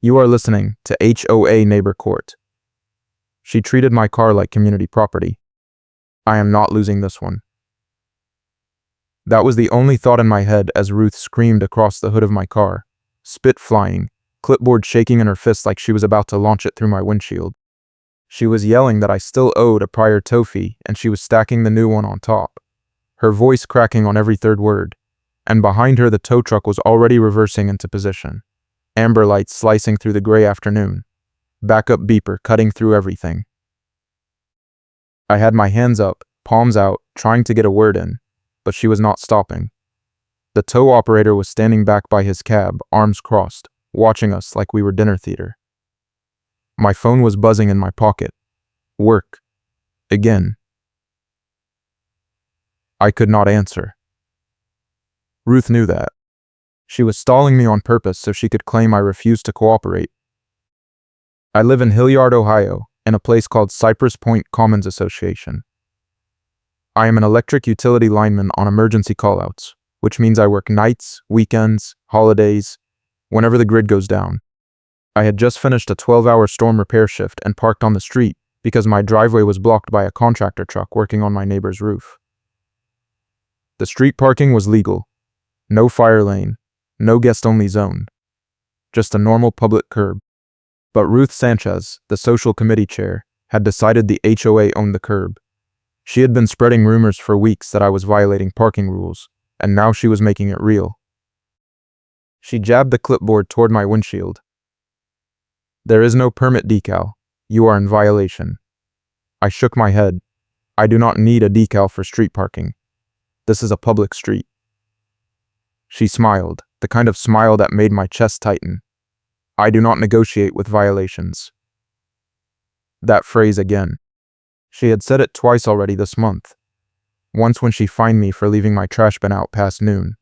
You are listening to HOA Neighbor Court. She treated my car like community property. I am not losing this one. That was the only thought in my head as Ruth screamed across the hood of my car, spit flying, clipboard shaking in her fist like she was about to launch it through my windshield. She was yelling that I still owed a prior tow fee and she was stacking the new one on top, her voice cracking on every third word, and behind her the tow truck was already reversing into position. Amber lights slicing through the gray afternoon, backup beeper cutting through everything. I had my hands up, palms out, trying to get a word in, but she was not stopping. The tow operator was standing back by his cab, arms crossed, watching us like we were dinner theater. My phone was buzzing in my pocket. Work. Again. I could not answer. Ruth knew that. She was stalling me on purpose so she could claim I refused to cooperate. I live in Hilliard, Ohio, in a place called Cypress Point Commons Association. I am an electric utility lineman on emergency callouts, which means I work nights, weekends, holidays, whenever the grid goes down. I had just finished a 12-hour storm repair shift and parked on the street because my driveway was blocked by a contractor truck working on my neighbor's roof. The street parking was legal. No fire lane. No guest-only zone. Just a normal public curb. But Ruth Sanchez, the social committee chair, had decided the HOA owned the curb. She had been spreading rumors for weeks that I was violating parking rules, and now she was making it real. She jabbed the clipboard toward my windshield. There is no permit decal. You are in violation. I shook my head. I do not need a decal for street parking. This is a public street. She smiled, the kind of smile that made my chest tighten. I do not negotiate with violations. That phrase again. She had said it twice already this month. Once when she fined me for leaving my trash bin out past noon.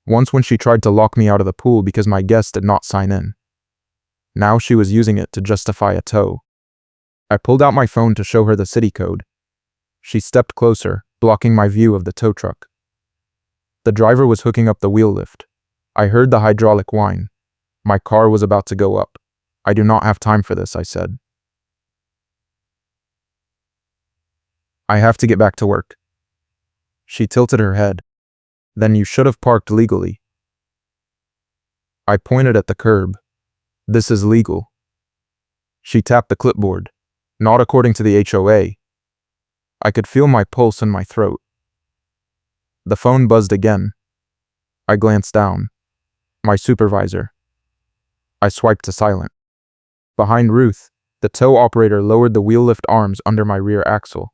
Once when she tried to lock me out of the pool because my guest did not sign in. Now she was using it to justify a tow. I pulled out my phone to show her the city code. She stepped closer, blocking my view of the tow truck. The driver was hooking up the wheel lift. I heard the hydraulic whine. My car was about to go up. I do not have time for this, I said. I have to get back to work. She tilted her head. Then you should have parked legally. I pointed at the curb. This is legal. She tapped the clipboard. Not according to the HOA. I could feel my pulse in my throat. The phone buzzed again. I glanced down. My supervisor. I swiped to silent. Behind Ruth, the tow operator lowered the wheel lift arms under my rear axle.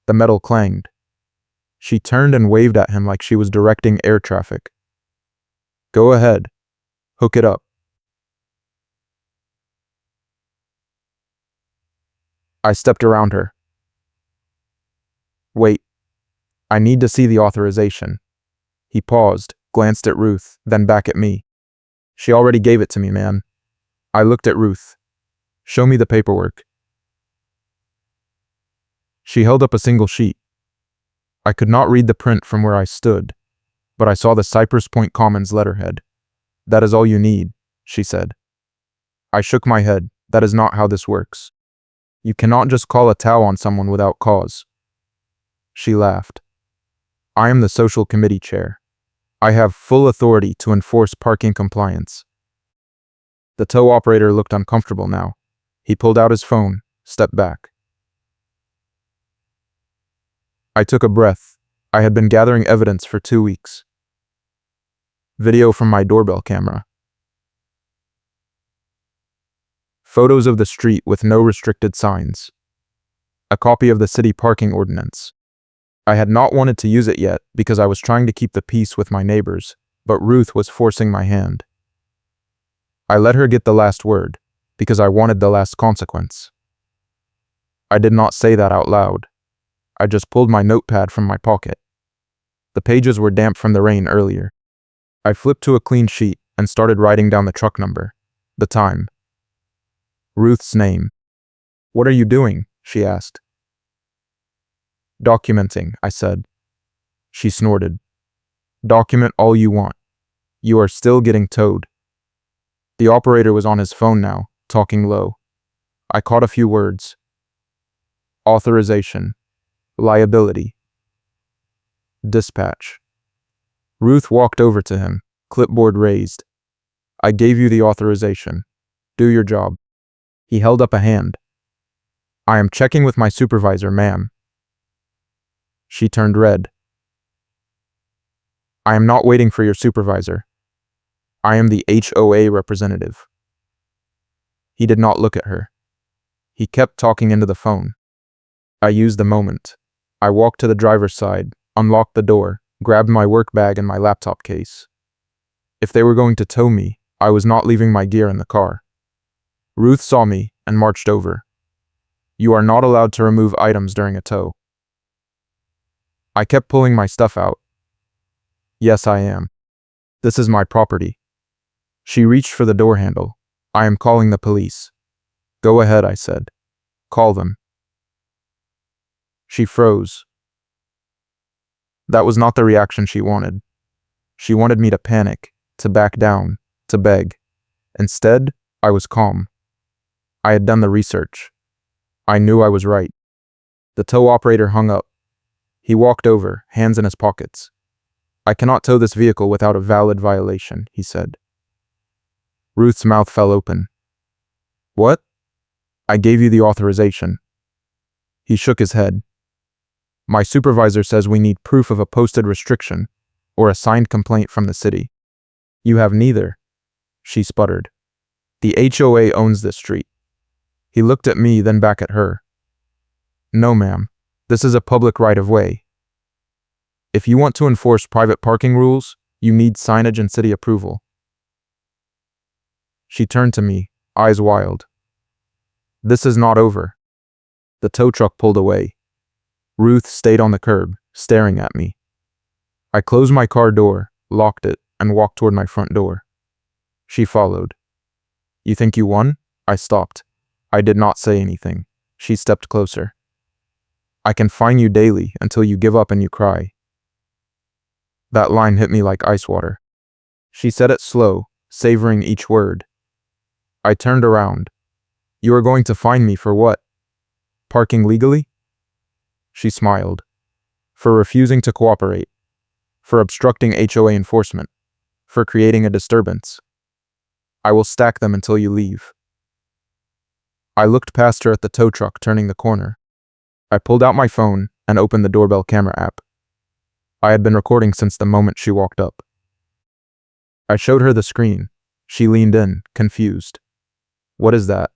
The metal clanged. She turned and waved at him like she was directing air traffic. Go ahead. Hook it up. I stepped around her. Wait. I need to see the authorization. He paused, glanced at Ruth, then back at me. She already gave it to me, man. I looked at Ruth. Show me the paperwork. She held up a single sheet. I could not read the print from where I stood, but I saw the Cypress Point Commons letterhead. That is all you need, she said. I shook my head. That is not how this works. You cannot just call a tow on someone without cause. She laughed. I am the social committee chair. I have full authority to enforce parking compliance. The tow operator looked uncomfortable now. He pulled out his phone, stepped back. I took a breath. I had been gathering evidence for 2 weeks. Video from my doorbell camera. Photos of the street with no restricted signs. A copy of the city parking ordinance. I had not wanted to use it yet because I was trying to keep the peace with my neighbors, but Ruth was forcing my hand. I let her get the last word because I wanted the last consequence. I did not say that out loud. I just pulled my notepad from my pocket. The pages were damp from the rain earlier. I flipped to a clean sheet and started writing down the truck number, the time. Ruth's name. What are you doing? She asked. Documenting, I said. She snorted. Document all you want. You are still getting towed. The operator was on his phone now, talking low. I caught a few words. Authorization. Liability. Dispatch. Ruth walked over to him, clipboard raised. I gave you the authorization. Do your job. He held up a hand. I am checking with my supervisor, ma'am. She turned red. I am not waiting for your supervisor. I am the HOA representative. He did not look at her. He kept talking into the phone. I used the moment. I walked to the driver's side, unlocked the door, grabbed my work bag and my laptop case. If they were going to tow me, I was not leaving my gear in the car. Ruth saw me and marched over. You are not allowed to remove items during a tow. I kept pulling my stuff out. Yes, I am. This is my property. She reached for the door handle. I am calling the police. Go ahead, I said. Call them. She froze. That was not the reaction she wanted. She wanted me to panic, to back down, to beg. Instead, I was calm. I had done the research. I knew I was right. The tow operator hung up. He walked over, hands in his pockets. I cannot tow this vehicle without a valid violation, he said. Ruth's mouth fell open. What? I gave you the authorization. He shook his head. My supervisor says we need proof of a posted restriction or a signed complaint from the city. You have neither, she sputtered. The HOA owns this street. He looked at me, then back at her. No, ma'am. This is a public right-of-way. If you want to enforce private parking rules, you need signage and city approval. She turned to me, eyes wild. This is not over. The tow truck pulled away. Ruth stayed on the curb, staring at me. I closed my car door, locked it, and walked toward my front door. She followed. You think you won? I stopped. I did not say anything. She stepped closer. I can fine you daily until you give up and you cry. That line hit me like ice water. She said it slow, savoring each word. I turned around. You are going to fine me for what? Parking legally? She smiled. For refusing to cooperate. For obstructing HOA enforcement. For creating a disturbance. I will stack them until you leave. I looked past her at the tow truck turning the corner. I pulled out my phone and opened the doorbell camera app. I had been recording since the moment she walked up. I showed her the screen. She leaned in, confused. What is that?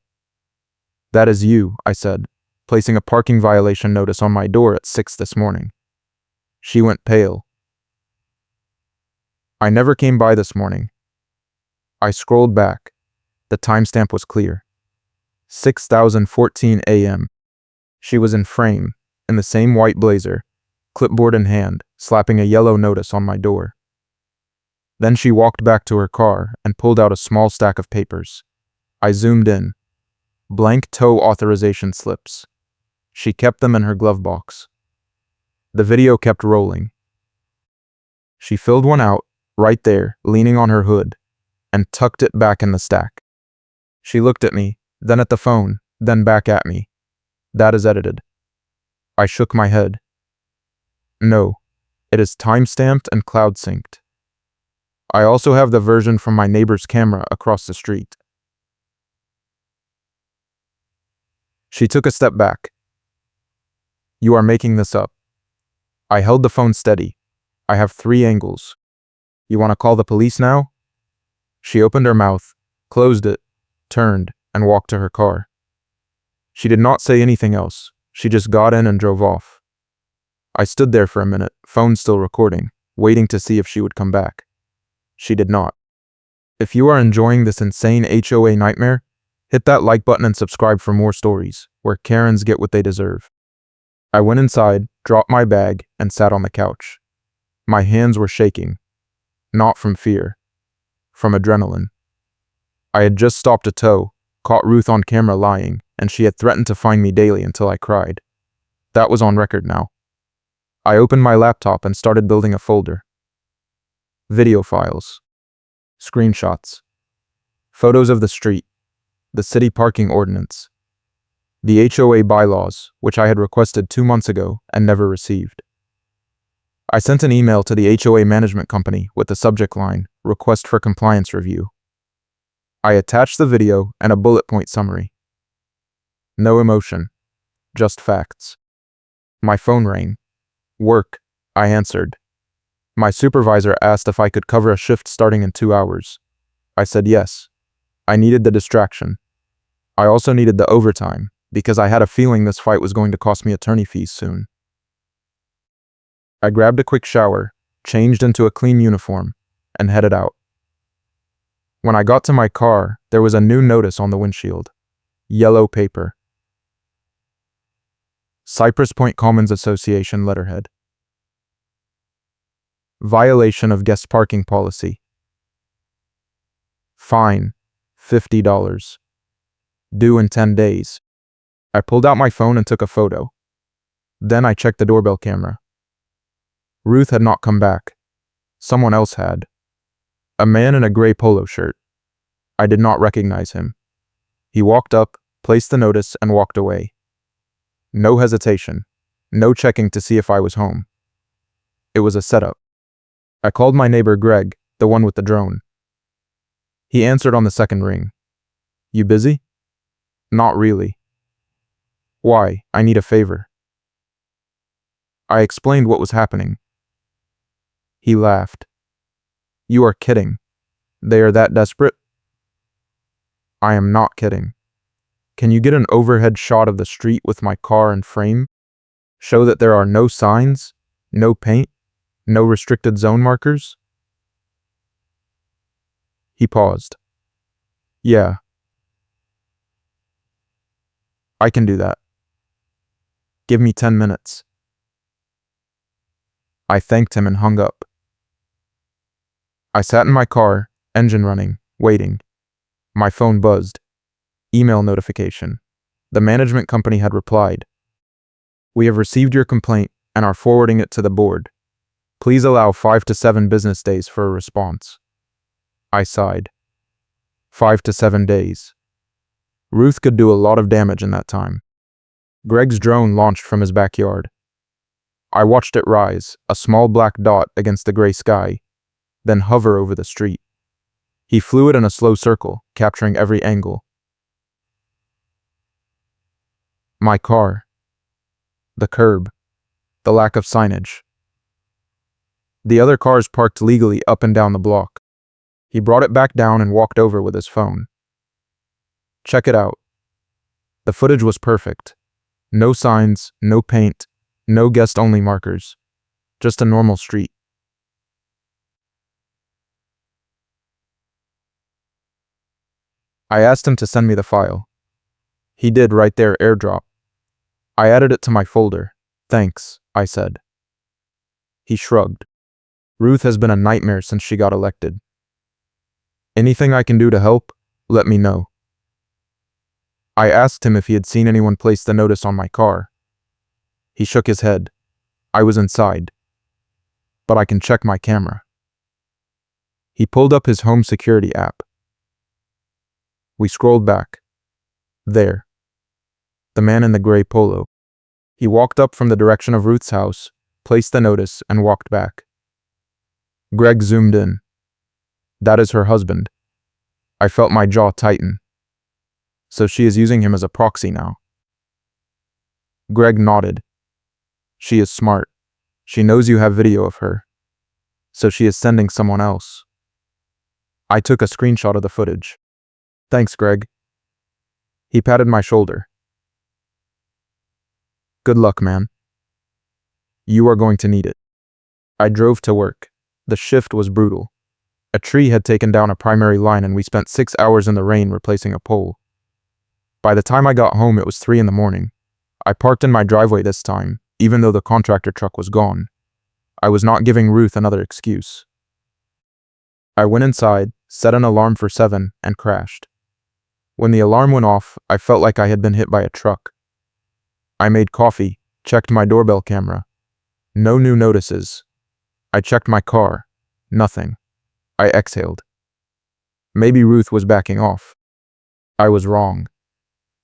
That is you, I said, placing a parking violation notice on my door at 6 this morning. She went pale. I never came by this morning. I scrolled back. The timestamp was clear. 6:14 a.m. She was in frame, in the same white blazer, clipboard in hand, slapping a yellow notice on my door. Then she walked back to her car and pulled out a small stack of papers. I zoomed in. Blank tow authorization slips. She kept them in her glove box. The video kept rolling. She filled one out, right there, leaning on her hood, and tucked it back in the stack. She looked at me, then at the phone, then back at me. That is edited. I shook my head. No, it is time-stamped and cloud-synced. I also have the version from my neighbor's camera across the street. She took a step back. You are making this up. I held the phone steady. I have 3 angles. You want to call the police now? She opened her mouth, closed it, turned, and walked to her car. She did not say anything else. She just got in and drove off. I stood there for a minute, phone still recording, waiting to see if she would come back. She did not. If you are enjoying this insane HOA nightmare, hit that like button and subscribe for more stories, where Karens get what they deserve. I went inside, dropped my bag, and sat on the couch. My hands were shaking. Not from fear. From adrenaline. I had just stopped a tow, caught Ruth on camera lying, and she had threatened to fine me daily until I cried. That was on record now. I opened my laptop and started building a folder. Video files. Screenshots. Photos of the street, the city parking ordinance, the HOA bylaws, which I had requested 2 months ago and never received. I sent an email to the HOA management company with the subject line, "Request for Compliance Review." I attached the video and a bullet point summary. No emotion, just facts. My phone rang. "Work," I answered. My supervisor asked if I could cover a shift starting in 2 hours. I said yes. I needed the distraction. I also needed the overtime, because I had a feeling this fight was going to cost me attorney fees soon. I grabbed a quick shower, changed into a clean uniform, and headed out. When I got to my car, there was a new notice on the windshield. Yellow paper. Cypress Point Commons Association letterhead. Violation of guest parking policy. Fine, $50. Due in 10 days. I pulled out my phone and took a photo. Then I checked the doorbell camera. Ruth had not come back. Someone else had. A man in a gray polo shirt. I did not recognize him. He walked up, placed the notice, and walked away. No hesitation. No checking to see if I was home. It was a setup. I called my neighbor Greg, the one with the drone. He answered on the second ring. "You busy?" "Not really." "Why? I need a favor." I explained what was happening. He laughed. "You are kidding. They are that desperate?" "I am not kidding. Can you get an overhead shot of the street with my car and frame? Show that there are no signs, no paint, no restricted zone markers?" He paused. "Yeah. I can do that. Give me 10 minutes. I thanked him and hung up. I sat in my car, engine running, waiting. My phone buzzed. Email notification. The management company had replied. "We have received your complaint and are forwarding it to the board. Please allow 5 to 7 business days for a response." I sighed. 5 to 7 days. Ruth could do a lot of damage in that time. Greg's drone launched from his backyard. I watched it rise, a small black dot against the gray sky, then hover over the street. He flew it in a slow circle, capturing every angle. My car. The curb. The lack of signage. The other cars parked legally up and down the block. He brought it back down and walked over with his phone. "Check it out." The footage was perfect. No signs, no paint, no guest-only markers. Just a normal street. I asked him to send me the file. He did right there, AirDrop. I added it to my folder. "Thanks," I said. He shrugged. "Ruth has been a nightmare since she got elected. Anything I can do to help, let me know." I asked him if he had seen anyone place the notice on my car. He shook his head. "I was inside. But I can check my camera." He pulled up his home security app. We scrolled back. There. The man in the gray polo. He walked up from the direction of Ruth's house, placed the notice, and walked back. Greg zoomed in. That is her husband. I felt my jaw tighten. So she is using him as a proxy now. Greg nodded. She is smart. She knows you have video of her. So she is sending someone else. I took a screenshot of the footage. Thanks, Greg. He patted my shoulder. Good luck, man. You are going to need it. I drove to work. The shift was brutal. A tree had taken down a primary line and we spent 6 hours in the rain replacing a pole. By the time I got home, it was 3 a.m. I parked in my driveway this time, even though the contractor truck was gone. I was not giving Ruth another excuse. I went inside, set an alarm for 7, and crashed. When the alarm went off, I felt like I had been hit by a truck. I made coffee, checked my doorbell camera. No new notices. I checked my car. Nothing. I exhaled. Maybe Ruth was backing off. I was wrong.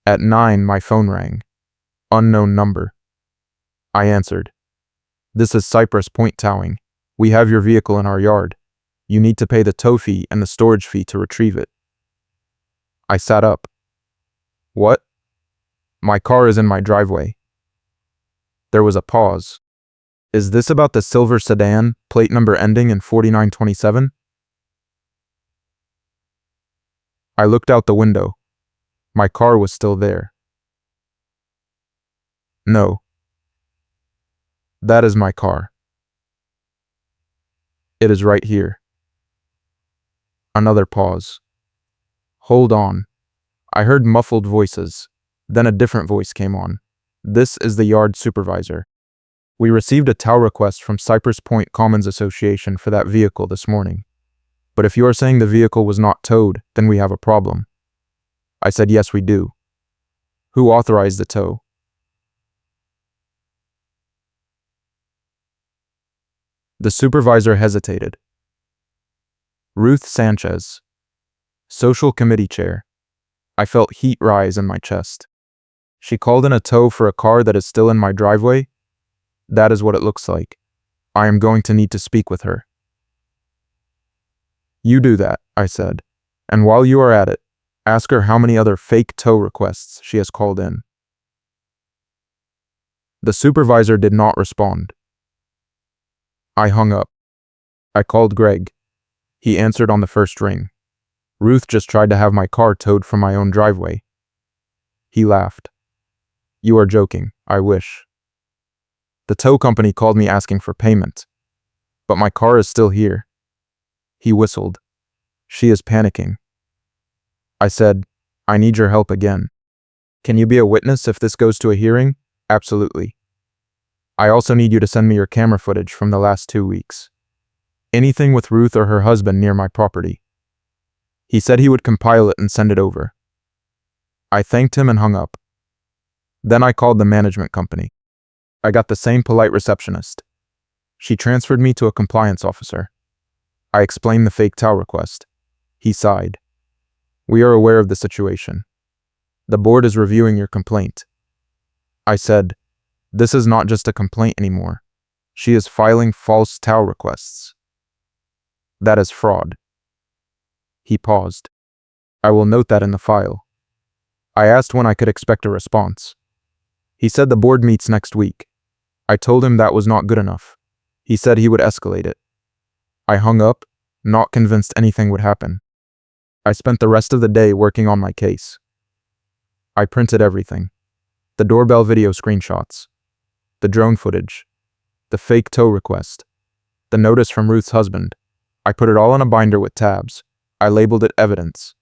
At 9, my phone rang. Unknown number. I answered. This is Cypress Point Towing. We have your vehicle in our yard. You need to pay the tow fee and the storage fee to retrieve it. I sat up. What? My car is in my driveway. There was a pause. Is this about the silver sedan, plate number ending in 4927? I looked out the window. My car was still there. No. That is my car. It is right here. Another pause. Hold on. I heard muffled voices. Then a different voice came on. This is the yard supervisor. We received a tow request from Cypress Point Commons Association for that vehicle this morning. But if you are saying the vehicle was not towed, then we have a problem. I said, yes, we do. Who authorized the tow? The supervisor hesitated. Ruth Sanchez, Social Committee Chair. I felt heat rise in my chest. She called in a tow for a car that is still in my driveway? That is what it looks like. I am going to need to speak with her. You do that, I said. And while you are at it, ask her how many other fake tow requests she has called in. The supervisor did not respond. I hung up. I called Greg. He answered on the first ring. Ruth just tried to have my car towed from my own driveway. He laughed. You are joking, I wish. The tow company called me asking for payment. But my car is still here. He whistled. She is panicking. I said, I need your help again. Can you be a witness if this goes to a hearing? Absolutely. I also need you to send me your camera footage from the last 2 weeks. Anything with Ruth or her husband near my property. He said he would compile it and send it over. I thanked him and hung up. Then I called the management company. I got the same polite receptionist. She transferred me to a compliance officer. I explained the fake tow request. He sighed. We are aware of the situation. The board is reviewing your complaint. I said, this is not just a complaint anymore. She is filing false tow requests. That is fraud. He paused. I will note that in the file. I asked when I could expect a response. He said the board meets next week. I told him that was not good enough. He said he would escalate it. I hung up, not convinced anything would happen. I spent the rest of the day working on my case. I printed everything. The doorbell video screenshots, the drone footage, the fake tow request, the notice from Ruth's husband. I put it all in a binder with tabs. I labeled it evidence.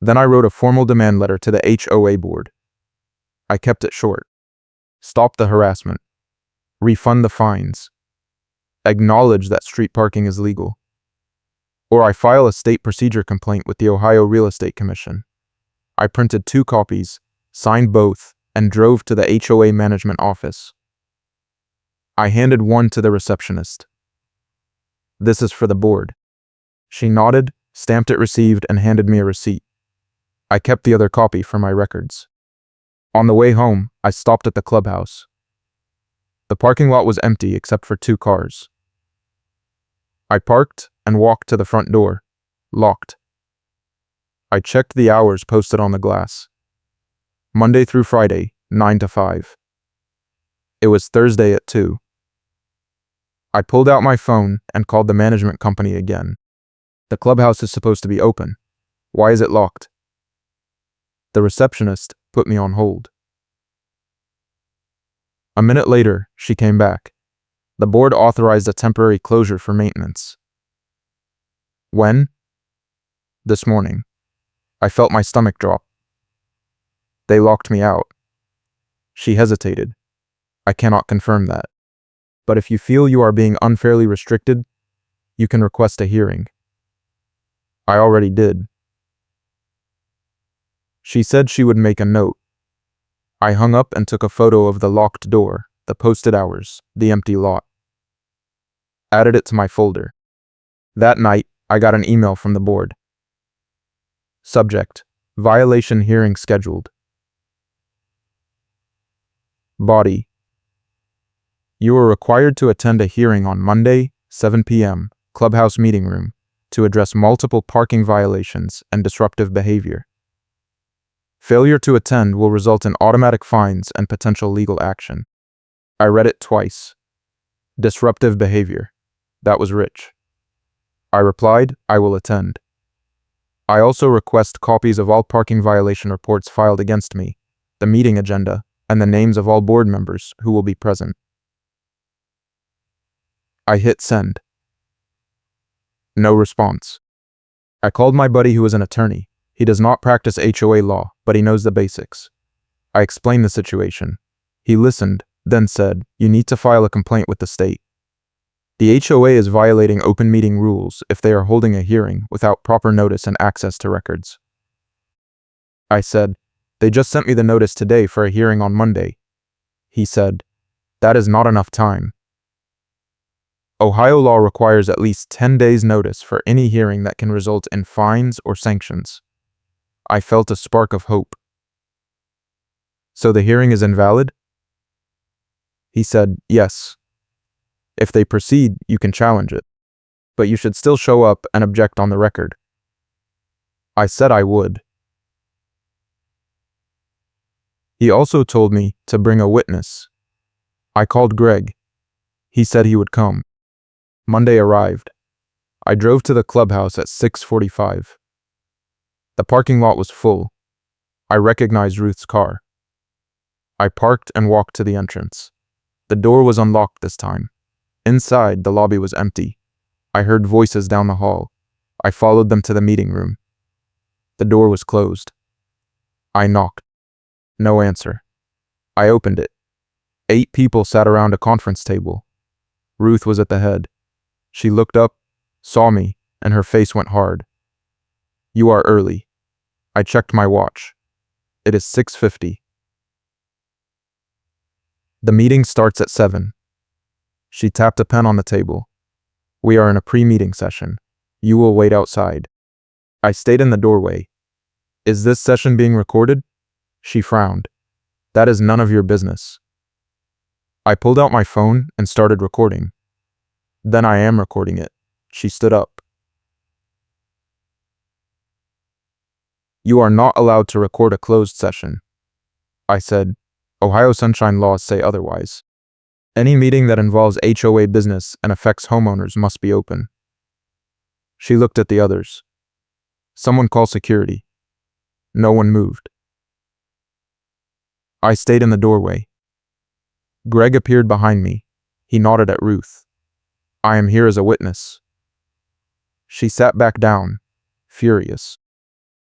Then I wrote a formal demand letter to the HOA board. I kept it short. Stop the harassment. Refund the fines. Acknowledge that street parking is legal. Or I file a state procedure complaint with the Ohio Real Estate Commission. I printed 2 copies, signed both, and drove to the HOA management office. I handed one to the receptionist. This is for the board. She nodded, stamped it received, and handed me a receipt. I kept the other copy for my records. On the way home, I stopped at the clubhouse. The parking lot was empty except for 2 cars. I parked and walked to the front door, locked. I checked the hours posted on the glass. Monday through Friday, 9 to 5. It was Thursday at 2. I pulled out my phone and called the management company again. The clubhouse is supposed to be open. Why is it locked? The receptionist put me on hold. A minute later, she came back. The board authorized a temporary closure for maintenance. When? This morning. I felt my stomach drop. They locked me out. She hesitated. I cannot confirm that. But if you feel you are being unfairly restricted, you can request a hearing. I already did. She said she would make a note. I hung up and took a photo of the locked door, the posted hours, the empty lot. Added it to my folder. That night, I got an email from the board. Subject: violation hearing scheduled. Body: you are required to attend a hearing on Monday, 7 p.m., Clubhouse Meeting Room, to address multiple parking violations and disruptive behavior. Failure to attend will result in automatic fines and potential legal action. I read it twice. Disruptive behavior. That was rich. I replied, I will attend. I also request copies of all parking violation reports filed against me, the meeting agenda, and the names of all board members who will be present. I hit send. No response. I called my buddy who is an attorney. He does not practice HOA law, but he knows the basics. I explained the situation. He listened, then said, you need to file a complaint with the state. The HOA is violating open meeting rules if they are holding a hearing without proper notice and access to records. I said, they just sent me the notice today for a hearing on Monday. He said, that is not enough time. Ohio law requires at least 10 days notice for any hearing that can result in fines or sanctions. I felt a spark of hope. So the hearing is invalid? He said, yes. If they proceed, you can challenge it, but you should still show up and object on the record. I said I would. He also told me to bring a witness. I called Greg. He said he would come. Monday arrived. I drove to the clubhouse at 6:45. The parking lot was full. I recognized Ruth's car. I parked and walked to the entrance. The door was unlocked this time. Inside, the lobby was empty. I heard voices down the hall. I followed them to the meeting room. The door was closed. I knocked. No answer. I opened it. 8 people sat around a conference table. Ruth was at the head. She looked up, saw me, and her face went hard. You are early. I checked my watch. It is 6:50. The meeting starts at 7. She tapped a pen on the table. We are in a pre-meeting session. You will wait outside. I stayed in the doorway. Is this session being recorded? She frowned. That is none of your business. I pulled out my phone and started recording. Then I am recording it. She stood up. You are not allowed to record a closed session. I said, Ohio Sunshine laws say otherwise. Any meeting that involves HOA business and affects homeowners must be open. She looked at the others. Someone call security. No one moved. I stayed in the doorway. Greg appeared behind me. He nodded at Ruth. I am here as a witness. She sat back down, furious.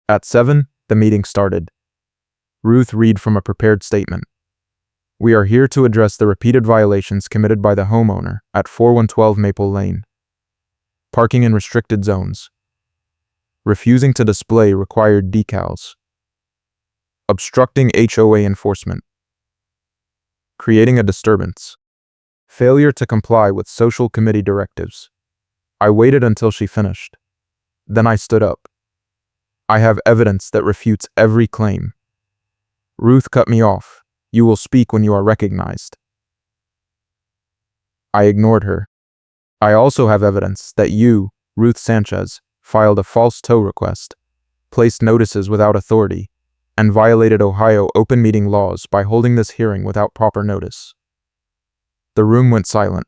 At 7, the meeting started. Ruth read from a prepared statement. We are here to address the repeated violations committed by the homeowner at 4112 Maple Lane. Parking in restricted zones. Refusing to display required decals. Obstructing HOA enforcement. Creating a disturbance. Failure to comply with social committee directives. I waited until she finished. Then I stood up. I have evidence that refutes every claim. Ruth cut me off. You will speak when you are recognized. I ignored her. I also have evidence that you, Ruth Sanchez, filed a false tow request, placed notices without authority, and violated Ohio open meeting laws by holding this hearing without proper notice. The room went silent.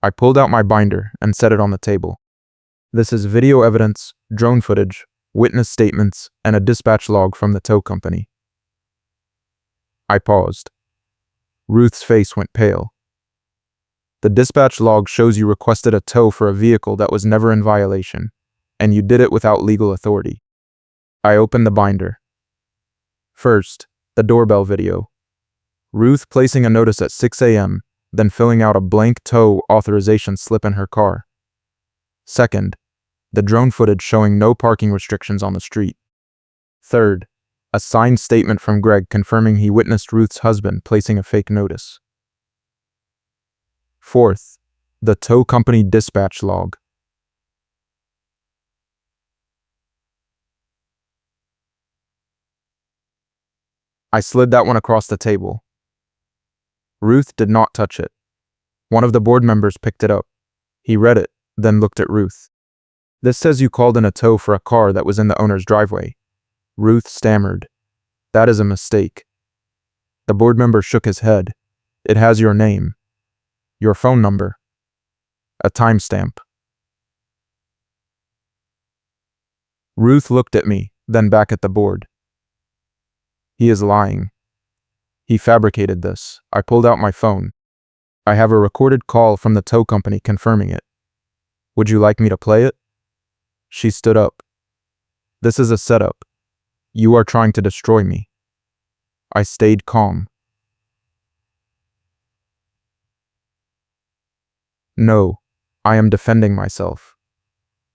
I pulled out my binder and set it on the table. This is video evidence, drone footage, witness statements, and a dispatch log from the tow company. I paused. Ruth's face went pale. The dispatch log shows you requested a tow for a vehicle that was never in violation, and you did it without legal authority. I opened the binder. First, the doorbell video. Ruth placing a notice at 6 a.m., then filling out a blank tow authorization slip in her car. Second, the drone footage showing no parking restrictions on the street. Third, a signed statement from Greg confirming he witnessed Ruth's husband placing a fake notice. Fourth, the tow company dispatch log. I slid that one across the table. Ruth did not touch it. One of the board members picked it up. He read it, then looked at Ruth. This says you called in a tow for a car that was in the owner's driveway. Ruth stammered. That is a mistake. The board member shook his head. It has your name, your phone number, a timestamp. Ruth looked at me, then back at the board. He is lying. He fabricated this. I pulled out my phone. I have a recorded call from the tow company confirming it. Would you like me to play it? She stood up. This is a setup. You are trying to destroy me. I stayed calm. No, I am defending myself.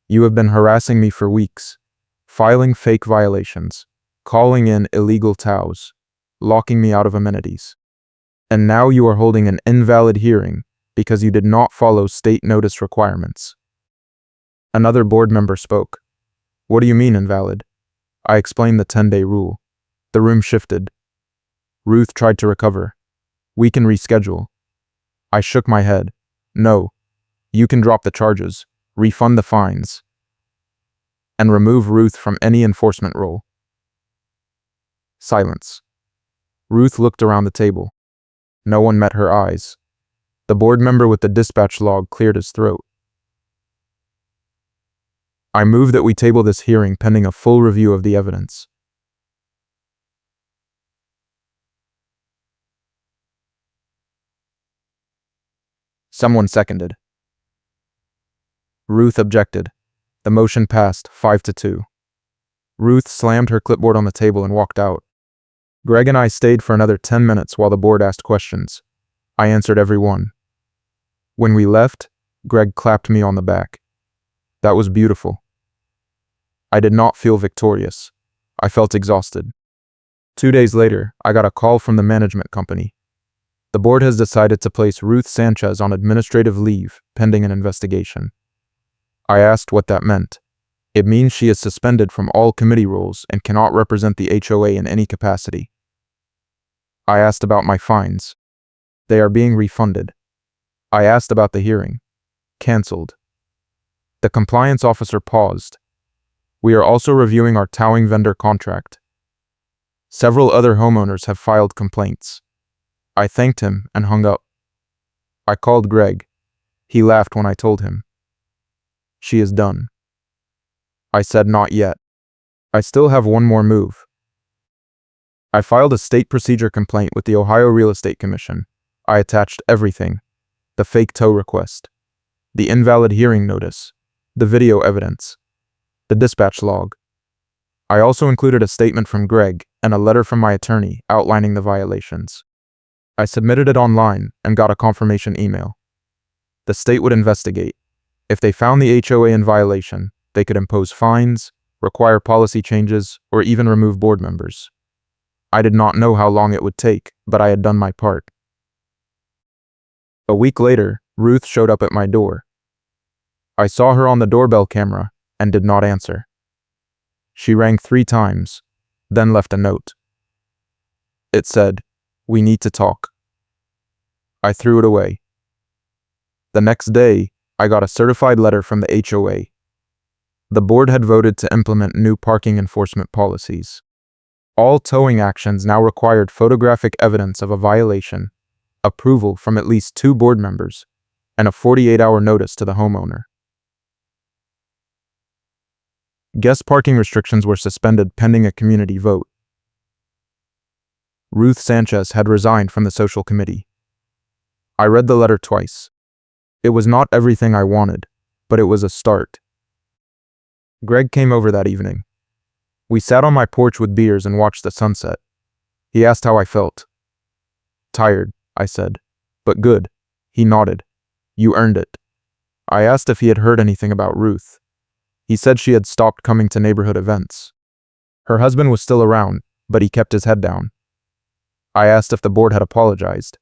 You have been harassing me for weeks, filing fake violations, calling in illegal tows, locking me out of amenities. And now you are holding an invalid hearing because you did not follow state notice requirements. Another board member spoke. What do you mean invalid? I explained the 10-day rule. The room shifted. Ruth tried to recover. We can reschedule. I shook my head. No. You can drop the charges, refund the fines, and remove Ruth from any enforcement role. Silence. Ruth looked around the table. No one met her eyes. The board member with the dispatch log cleared his throat. I move that we table this hearing pending a full review of the evidence. Someone seconded. Ruth objected. The motion passed 5-2. Ruth slammed her clipboard on the table and walked out. Greg and I stayed for another 10 minutes while the board asked questions. I answered every one. When we left, Greg clapped me on the back. That was beautiful. I did not feel victorious. I felt exhausted. 2 days later, I got a call from the management company. The board has decided to place Ruth Sanchez on administrative leave pending an investigation. I asked what that meant. It means she is suspended from all committee roles and cannot represent the HOA in any capacity. I asked about my fines. They are being refunded. I asked about the hearing. Cancelled. The compliance officer paused. We are also reviewing our towing vendor contract. Several other homeowners have filed complaints. I thanked him and hung up. I called Greg. He laughed when I told him. She is done. I said not yet. I still have one more move. I filed a state procedure complaint with the Ohio Real Estate Commission. I attached everything. The fake tow request, the invalid hearing notice, the video evidence, the dispatch log. I also included a statement from Greg and a letter from my attorney outlining the violations. I submitted it online and got a confirmation email. The state would investigate. If they found the HOA in violation, they could impose fines, require policy changes, or even remove board members. I did not know how long it would take, but I had done my part. A week later, Ruth showed up at my door. I saw her on the doorbell camera and did not answer. She rang 3 times, then left a note. It said, "We need to talk." I threw it away. The next day, I got a certified letter from the HOA. The board had voted to implement new parking enforcement policies. All towing actions now required photographic evidence of a violation, approval from at least 2 board members, and a 48-hour notice to the homeowner. Guest parking restrictions were suspended pending a community vote. Ruth Sanchez had resigned from the social committee. I read the letter twice. It was not everything I wanted, but it was a start. Greg came over that evening. We sat on my porch with beers and watched the sunset. He asked how I felt. Tired, I said. But good. He nodded. You earned it. I asked if he had heard anything about Ruth. He said she had stopped coming to neighborhood events. Her husband was still around, but he kept his head down. I asked if the board had apologized.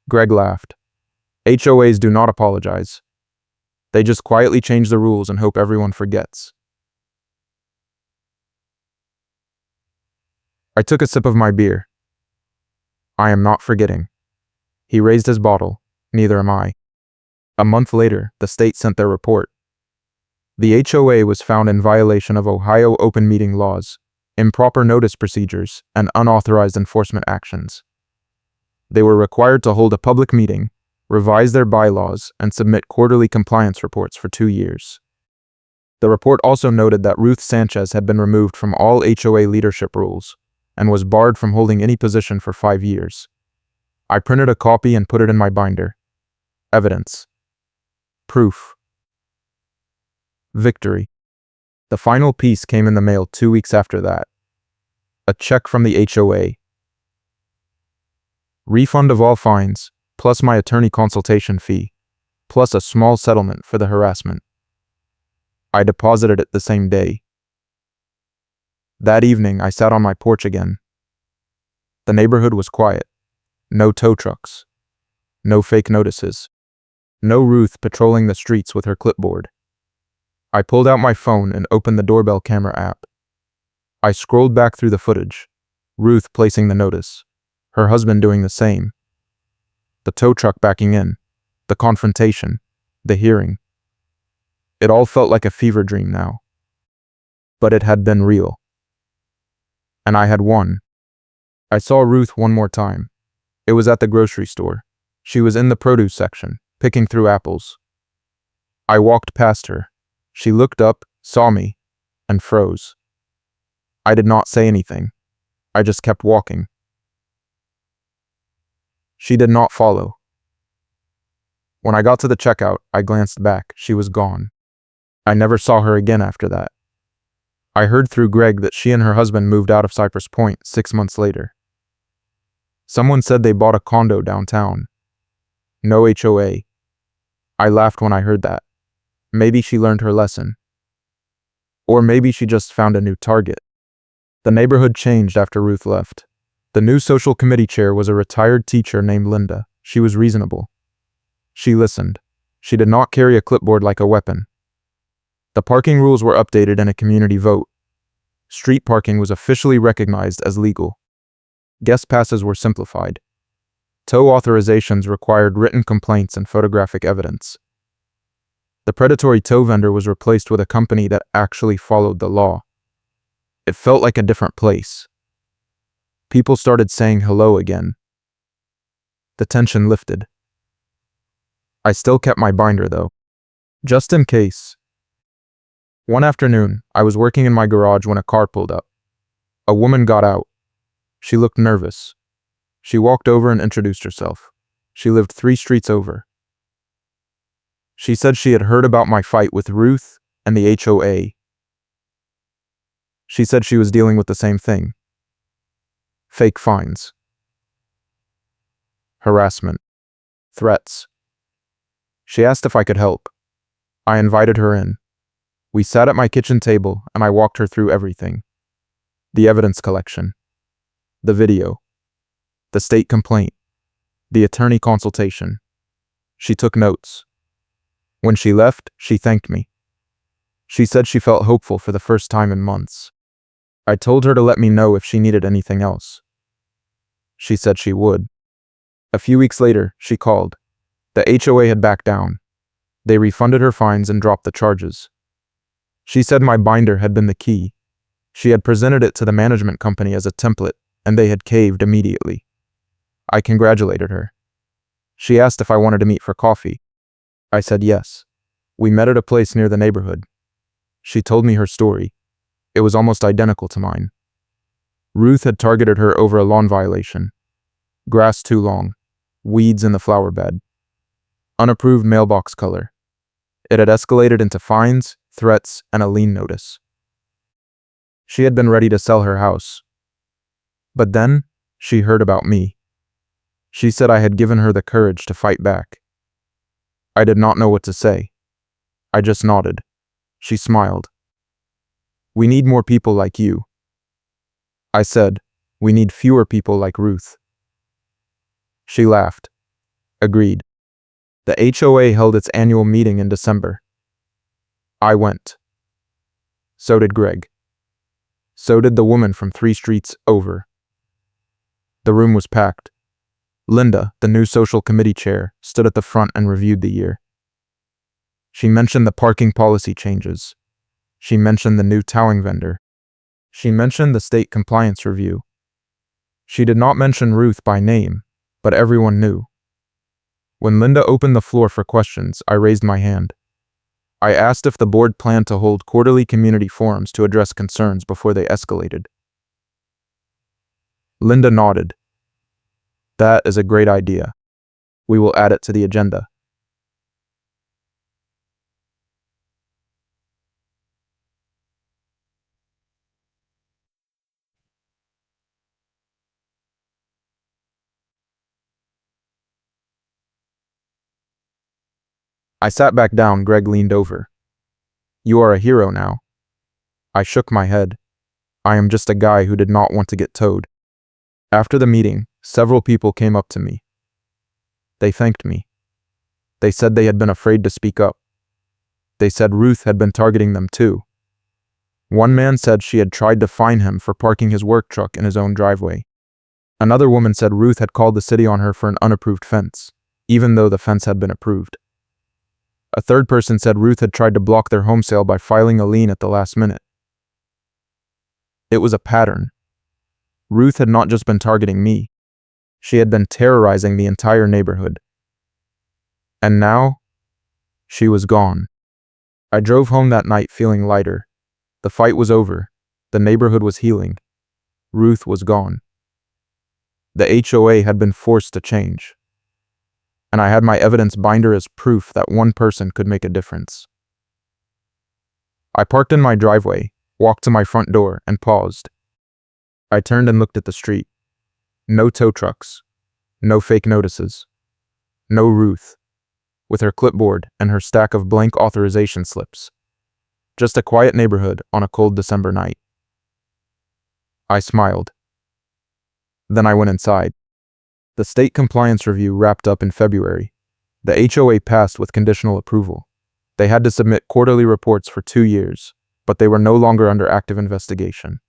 Greg laughed. HOAs do not apologize. They just quietly change the rules and hope everyone forgets. I took a sip of my beer. I am not forgetting. He raised his bottle. Neither am I. A month later, the state sent their report. The HOA was found in violation of Ohio open meeting laws, improper notice procedures, and unauthorized enforcement actions. They were required to hold a public meeting, revise their bylaws, and submit quarterly compliance reports for 2 years. The report also noted that Ruth Sanchez had been removed from all HOA leadership roles and was barred from holding any position for 5 years. I printed a copy and put it in my binder. Evidence. Proof. Victory. The final piece came in the mail 2 weeks after that. A check from the HOA. Refund of all fines, plus my attorney consultation fee, plus a small settlement for the harassment. I deposited it the same day. That evening, I sat on my porch again. The neighborhood was quiet. No tow trucks. No fake notices. No Ruth patrolling the streets with her clipboard. I pulled out my phone and opened the doorbell camera app. I scrolled back through the footage. Ruth placing the notice. Her husband doing the same. The tow truck backing in. The confrontation. The hearing. It all felt like a fever dream now. But it had been real. And I had won. I saw Ruth one more time. It was at the grocery store. She was in the produce section, picking through apples. I walked past her. She looked up, saw me, and froze. I did not say anything. I just kept walking. She did not follow. When I got to the checkout, I glanced back. She was gone. I never saw her again after that. I heard through Greg that she and her husband moved out of Cypress Point 6 months later. Someone said they bought a condo downtown. No HOA. I laughed when I heard that. Maybe she learned her lesson. Or maybe she just found a new target. The neighborhood changed after Ruth left. The new social committee chair was a retired teacher named Linda. She was reasonable. She listened. She did not carry a clipboard like a weapon. The parking rules were updated in a community vote. Street parking was officially recognized as legal. Guest passes were simplified. Tow authorizations required written complaints and photographic evidence. The predatory tow vendor was replaced with a company that actually followed the law. It felt like a different place. People started saying hello again. The tension lifted. I still kept my binder though, just in case. One afternoon, I was working in my garage when a car pulled up. A woman got out. She looked nervous. She walked over and introduced herself. She lived 3 streets over. She said she had heard about my fight with Ruth and the HOA. She said she was dealing with the same thing. Fake fines. Harassment. Threats. She asked if I could help. I invited her in. We sat at my kitchen table and I walked her through everything. The evidence collection. The video. The state complaint. The attorney consultation. She took notes. When she left, she thanked me. She said she felt hopeful for the first time in months. I told her to let me know if she needed anything else. She said she would. A few weeks later, she called. The HOA had backed down. They refunded her fines and dropped the charges. She said my binder had been the key. She had presented it to the management company as a template, and they had caved immediately. I congratulated her. She asked if I wanted to meet for coffee. I said yes. We met at a place near the neighborhood. She told me her story. It was almost identical to mine. Ruth had targeted her over a lawn violation. Grass too long. Weeds in the flower bed. Unapproved mailbox color. It had escalated into fines, threats, and a lien notice. She had been ready to sell her house. But then, she heard about me. She said I had given her the courage to fight back. I did not know what to say. I just nodded. She smiled. We need more people like you. I said, we need fewer people like Ruth. She laughed. Agreed. The HOA held its annual meeting in December. I went. So did Greg. So did the woman from 3 streets over. The room was packed. Linda, the new social committee chair, stood at the front and reviewed the year. She mentioned the parking policy changes. She mentioned the new towing vendor. She mentioned the state compliance review. She did not mention Ruth by name, but everyone knew. When Linda opened the floor for questions, I raised my hand. I asked if the board planned to hold quarterly community forums to address concerns before they escalated. Linda nodded. That is a great idea. We will add it to the agenda. I sat back down. Greg leaned over. You are a hero now. I shook my head. I am just a guy who did not want to get towed. After the meeting, several people came up to me. They thanked me. They said they had been afraid to speak up. They said Ruth had been targeting them too. One man said she had tried to fine him for parking his work truck in his own driveway. Another woman said Ruth had called the city on her for an unapproved fence, even though the fence had been approved. A third person said Ruth had tried to block their home sale by filing a lien at the last minute. It was a pattern. Ruth had not just been targeting me. She had been terrorizing the entire neighborhood. And now, she was gone. I drove home that night feeling lighter. The fight was over. The neighborhood was healing. Ruth was gone. The HOA had been forced to change. And I had my evidence binder as proof that one person could make a difference. I parked in my driveway, walked to my front door, and paused. I turned and looked at the street. No tow trucks. No fake notices. No Ruth, with her clipboard and her stack of blank authorization slips. Just a quiet neighborhood on a cold December night. I smiled. Then I went inside. The state compliance review wrapped up in February. The HOA passed with conditional approval. They had to submit quarterly reports for 2 years, but they were no longer under active investigation.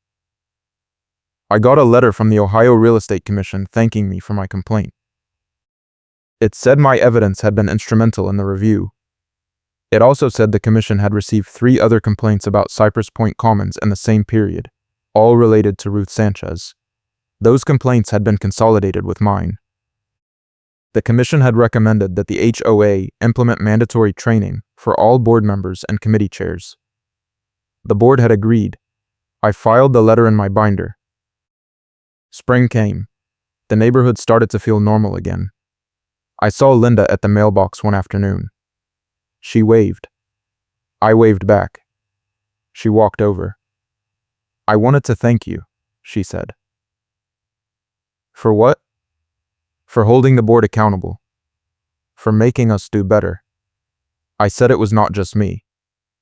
I got a letter from the Ohio Real Estate Commission thanking me for my complaint. It said my evidence had been instrumental in the review. It also said the commission had received 3 other complaints about Cypress Point Commons in the same period, all related to Ruth Sanchez. Those complaints had been consolidated with mine. The commission had recommended that the HOA implement mandatory training for all board members and committee chairs. The board had agreed. I filed the letter in my binder. Spring came. The neighborhood started to feel normal again. I saw Linda at the mailbox one afternoon. She waved. I waved back. She walked over. I wanted to thank you, she said. For what? For holding the board accountable. For making us do better. I said it was not just me.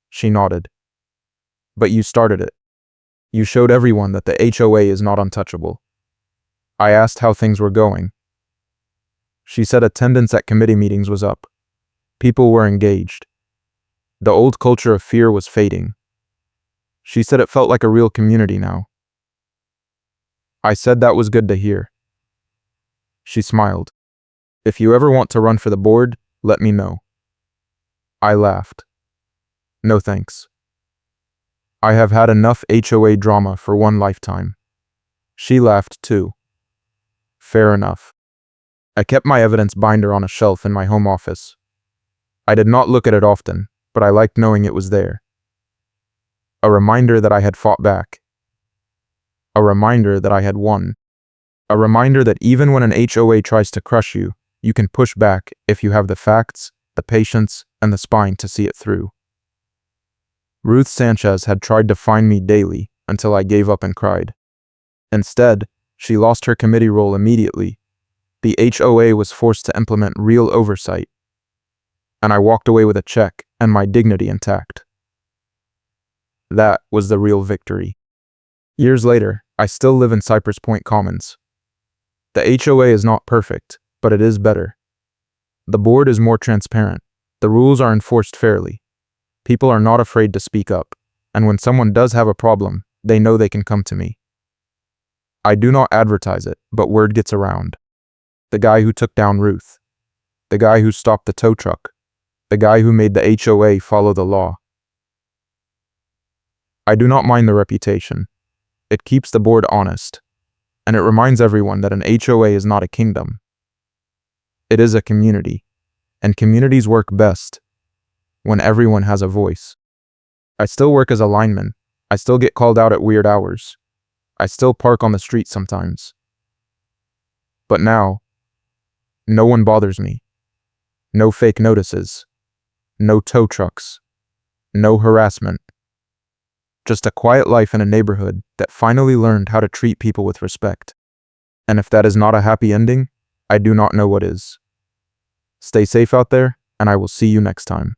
She nodded. But you started it. You showed everyone that the HOA is not untouchable. I asked how things were going. She said attendance at committee meetings was up. People were engaged. The old culture of fear was fading. She said it felt like a real community now. I said that was good to hear. She smiled. If you ever want to run for the board, let me know. I laughed. No thanks. I have had enough HOA drama for one lifetime. She laughed too. Fair enough. I kept my evidence binder on a shelf in my home office. I did not look at it often, but I liked knowing it was there. A reminder that I had fought back. A reminder that I had won. A reminder that even when an HOA tries to crush you, you can push back if you have the facts, the patience, and the spine to see it through. Ruth Sanchez had tried to fine me daily until I gave up and cried. Instead, she lost her committee role immediately. The HOA was forced to implement real oversight. And I walked away with a check and my dignity intact. That was the real victory. Years later, I still live in Cypress Point Commons. The HOA is not perfect, but it is better. The board is more transparent. The rules are enforced fairly. People are not afraid to speak up, and when someone does have a problem, They know they can come to me. I do not advertise it, but word gets around. The guy who took down Ruth. The guy who stopped the tow truck. The guy who made the HOA follow the law. I do not mind the reputation. It keeps the board honest, and it reminds everyone that an HOA is not a kingdom. It is a community, and communities work best when everyone has a voice. I still work as a lineman. I still get called out at weird hours. I still park on the street sometimes. But now, no one bothers me. No fake notices. No tow trucks. No harassment. Just a quiet life in a neighborhood that finally learned how to treat people with respect. And if that is not a happy ending, I do not know what is. Stay safe out there, and I will see you next time.